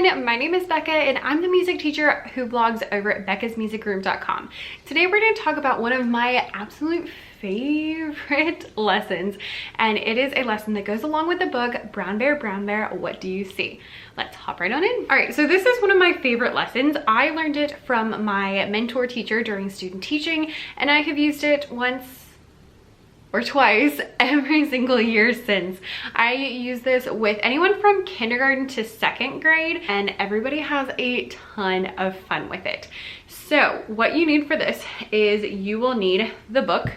everyone, my name is Becca and I'm the music teacher who blogs over at beccasmusicroom.com. Today we're going to talk about one of my absolute favorite lessons, and it is a lesson that goes along with the book Brown Bear, What Do You See? Let's hop right on in. All right, so this is one of my favorite lessons. I learned it from my mentor teacher during student teaching, and I have used it once or twice every single year since. I use this with anyone from kindergarten to second grade, and everybody has a ton of fun with it. So what you need for this is you will need the book,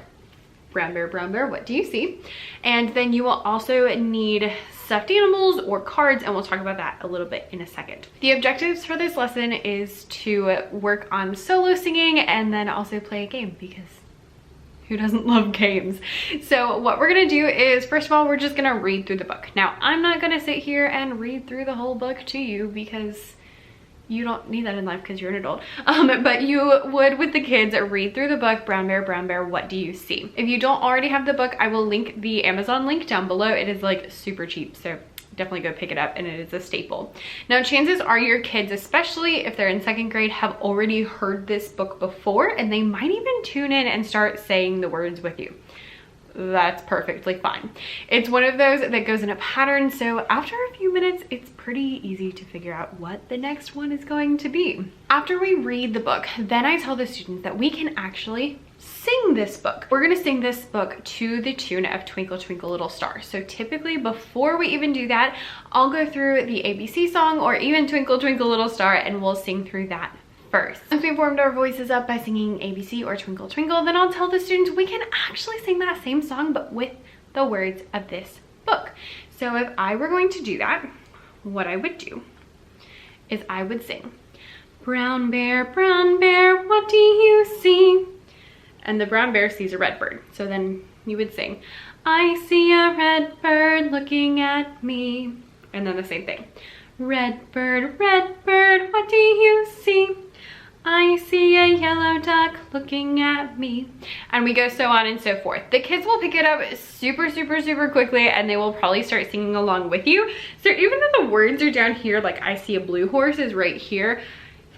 Brown Bear, What Do You See? And then you will also need stuffed animals or cards, and we'll talk about that a little bit in a second. The objectives for this lesson is to work on solo singing and then also play a game, because who doesn't love games? So what we're gonna do is, first of all, we're just gonna read through the book. Now, I'm not gonna sit here and read through the whole book to you because you don't need that in life because you're an adult. But you would with the kids read through the book, Brown Bear, What Do You See? If you don't already have the book, I will link the Amazon link down below. It is like super cheap, so definitely go pick it up, and it is a staple. Now, chances are your kids, especially if they're in second grade, have already heard this book before, and they might even tune in and start saying the words with you. That's perfectly fine. It's one of those that goes in a pattern, so after a few minutes, it's pretty easy to figure out what the next one is going to be. After we read the book, then I tell the students that we can actually sing this book. We're gonna sing this book to the tune of Twinkle Twinkle Little Star. So typically before we even do that, I'll go through the ABC song or even Twinkle Twinkle Little Star, and we'll sing through that first. Once we've warmed our voices up by singing ABC or Twinkle Twinkle, then I'll tell the students we can actually sing that same song but with the words of this book. So if I were going to do that, what I would do is I would sing, Brown Bear, what do you see? And the brown bear sees a red bird. So then you would sing, I see a red bird looking at me. And then the same thing. Red bird, what do you see? I see a yellow duck looking at me. And we go so on and so forth. The kids will pick it up super quickly, and they will probably start singing along with you. So even though the words are down here, like I see a blue horse is right here,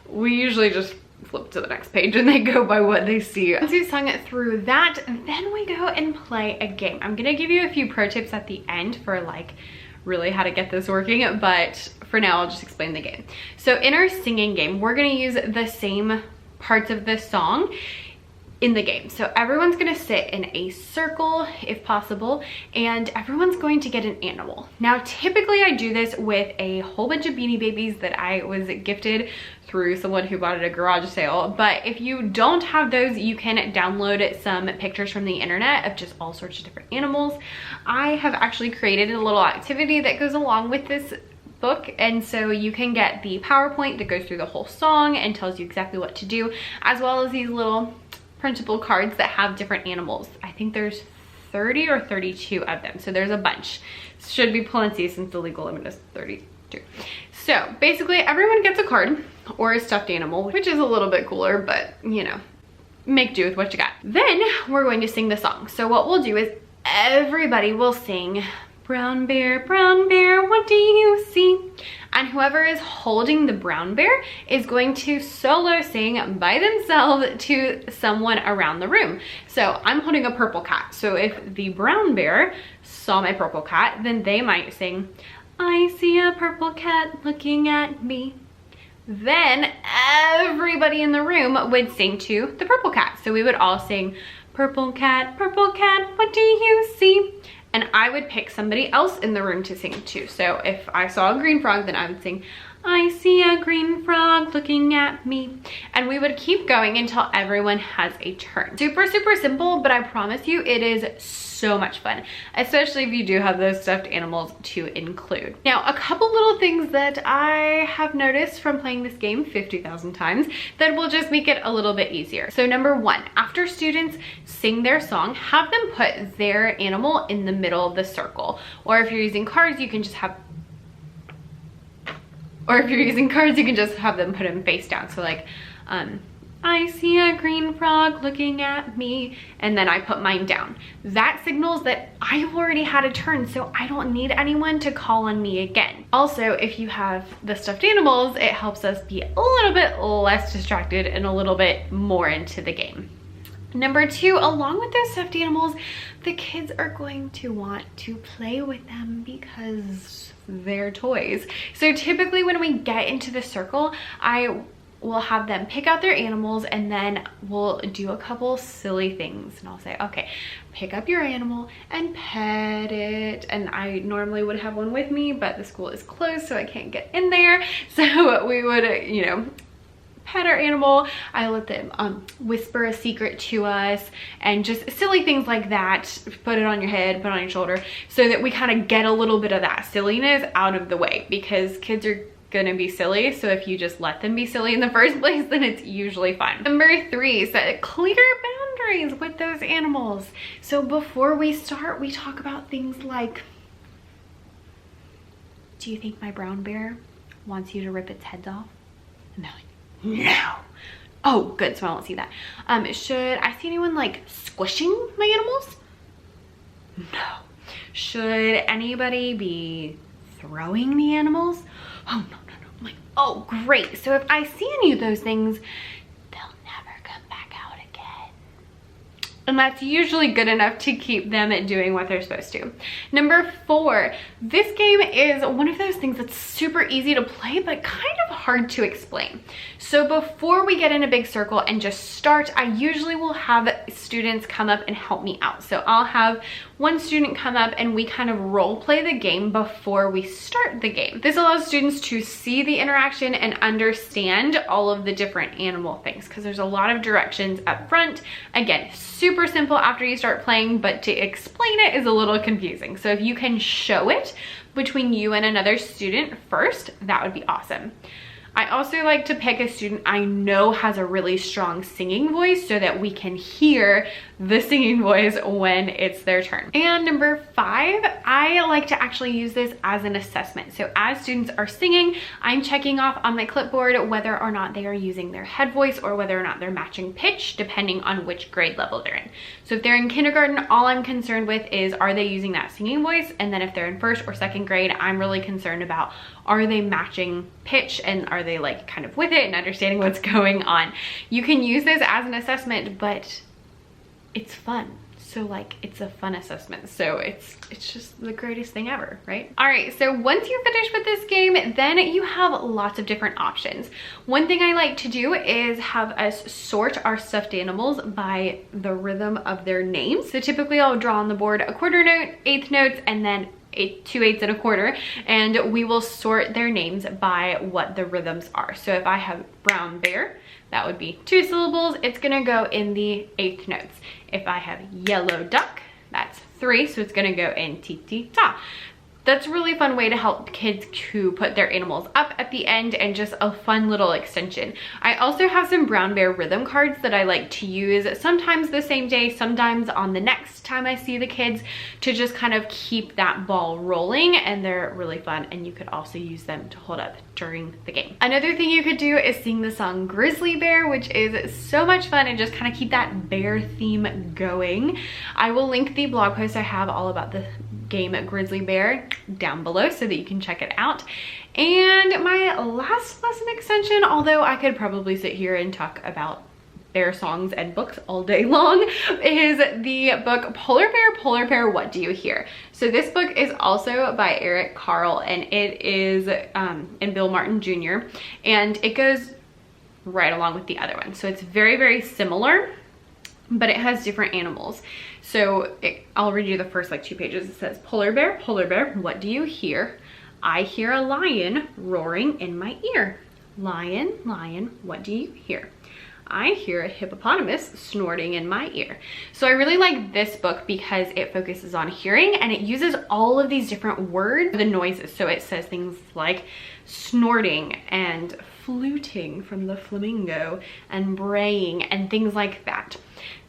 we usually just flip to the next page and they go by what they see. Once we've sung it through that, then we go and play a game. I'm gonna give you a few pro tips at the end for like really how to get this working, but for now I'll just explain the game. So in our singing game, we're gonna use the same parts of the song in the game. So everyone's gonna sit in a circle if possible, and everyone's going to get an animal. Now, typically I do this with a whole bunch of Beanie Babies that I was gifted through someone who bought it at a garage sale. But if you don't have those, you can download some pictures from the internet of just all sorts of different animals. I have actually created a little activity that goes along with this book, and so you can get the PowerPoint that goes through the whole song and tells you exactly what to do, as well as these little printable cards that have different animals. I think there's 30 or 32 of them, so there's a bunch. Should be plenty since the legal limit is 32. So basically everyone gets a card or a stuffed animal, which is a little bit cooler, but you know, make do with what you got. Then we're going to sing the song. So what we'll do is everybody will sing Brown Bear, what do you see? And whoever is holding the brown bear is going to solo sing by themselves to someone around the room. So I'm holding a purple cat. So if the brown bear saw my purple cat, then they might sing, I see a purple cat looking at me. Then everybody in the room would sing to the purple cat. So we would all sing, purple cat, what do you see? And I would pick somebody else in the room to sing to. So if I saw a green frog, then I would sing, I see a green frog looking at me. And we would keep going until everyone has a turn. Super simple, but I promise you it is so much fun, especially if you do have those stuffed animals to include. Now, a couple little things that I have noticed from playing this game 50,000 times that will just make it a little bit easier. So number one, after students sing their song, have them put their animal in the middle of the circle. Or if you're using cards, you can just have them put them face down. So like, I see a green frog looking at me, and then I put mine down. That signals that I've already had a turn, so I don't need anyone to call on me again. Also, if you have the stuffed animals, it helps us be a little bit less distracted and a little bit more into the game. Number 2, along with those stuffed animals, the kids are going to want to play with them because they're toys. So typically when we get into the circle, I will have them pick out their animals, and then we'll do a couple silly things, and I'll say, okay, pick up your animal and pet it. And I normally would have one with me, but the school is closed, so I can't get in there. So we would, you know, pet our animal. I let them whisper a secret to us, and just silly things like that. Put it on your head, put it on your shoulder, so that we kind of get a little bit of that silliness out of the way, because kids are gonna be silly. So if you just let them be silly in the first place, then it's usually fun. Number 3, set clear boundaries with those animals. So before we start, we talk about things like, do you think my brown bear wants you to rip its heads off? And they're like, no. Oh, good, so I won't see that. Should I see anyone like squishing my animals? No. Should anybody be throwing the animals? Oh, no. I'm like, oh, great. So if I see any of those things, they'll never come back out again. And that's usually good enough to keep them doing what they're supposed to. Number 4, this game is one of those things that's super easy to play, but kind of hard to explain. So before we get in a big circle and just start, I usually will have students come up and help me out. So I'll have one student come up and we kind of role play the game before we start the game. This allows students to see the interaction and understand all of the different animal things, because there's a lot of directions up front. Again, super simple after you start playing, but to explain it is a little confusing. So if you can show it between you and another student first, that would be awesome. I also like to pick a student I know has a really strong singing voice, so that we can hear the singing voice when it's their turn. And number 5, I like to actually use this as an assessment. So as students are singing, I'm checking off on my clipboard whether or not they are using their head voice or whether or not they're matching pitch, depending on which grade level they're in. So if they're in kindergarten, all I'm concerned with is, are they using that singing voice? And then if they're in 1st or 2nd grade, I'm really concerned about, are they matching pitch, and are they like kind of with it and understanding what's going on? You can use this as an assessment, but it's fun. So like, it's a fun assessment. So it's just the greatest thing ever, right? All right, so once you're finished with this game, then you have lots of different options. One thing I like to do is have us sort our stuffed animals by the rhythm of their names. So typically I'll draw on the board a quarter note, eighth notes, and then 2 eighths and a quarter, and we will sort their names by what the rhythms are. So if I have brown bear, that would be 2 syllables. It's gonna go in the 8th notes. If I have yellow duck, that's 3, so it's gonna go in ti-ti-ta. That's a really fun way to help kids to put their animals up at the end, and just a fun little extension. I also have some brown bear rhythm cards that I like to use sometimes the same day, sometimes on the next time I see the kids, to just kind of keep that ball rolling, and they're really fun, and you could also use them to hold up during the game. Another thing you could do is sing the song Grizzly Bear, which is so much fun, and just kind of keep that bear theme going. I will link the blog post I have all about the game Grizzly Bear down below so that you can check it out. And my last lesson extension, although I could probably sit here and talk about bear songs and books all day long, is the book Polar Bear, What Do You Hear? So this book is also by Eric Carle, and it is and Bill Martin Jr., and it goes right along with the other one. So it's very, very similar, but it has different animals. So I'll read you the first like 2 pages. It says, Polar Bear, what do you hear? I hear a lion roaring in my ear. Lion, lion, what do you hear? I hear a hippopotamus snorting in my ear. So I really like this book because it focuses on hearing, and it uses all of these different words, the noises. So it says things like snorting and fluting from the flamingo and braying and things like that.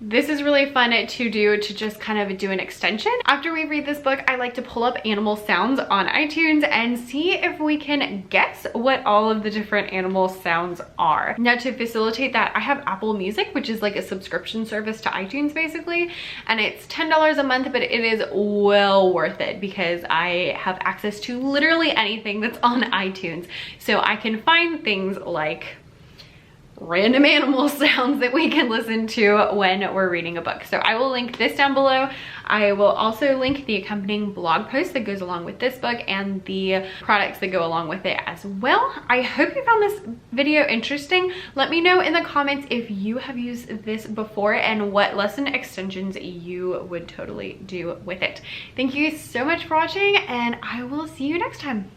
this is really fun to do, to just kind of do an extension. After we read this book, I like to pull up animal sounds on iTunes and see if we can guess what all of the different animal sounds are. Now, to facilitate that, I have Apple Music, which is like a subscription service to iTunes basically, and it's $10 a month, but it is well worth it because I have access to literally anything that's on iTunes. So I can find things like random animal sounds that we can listen to when we're reading a book. So I will link this down below. I will also link the accompanying blog post that goes along with this book and the products that go along with it as well. I hope you found this video interesting. Let me know in the comments if you have used this before and what lesson extensions you would totally do with it. Thank you so much for watching, and I will see you next time.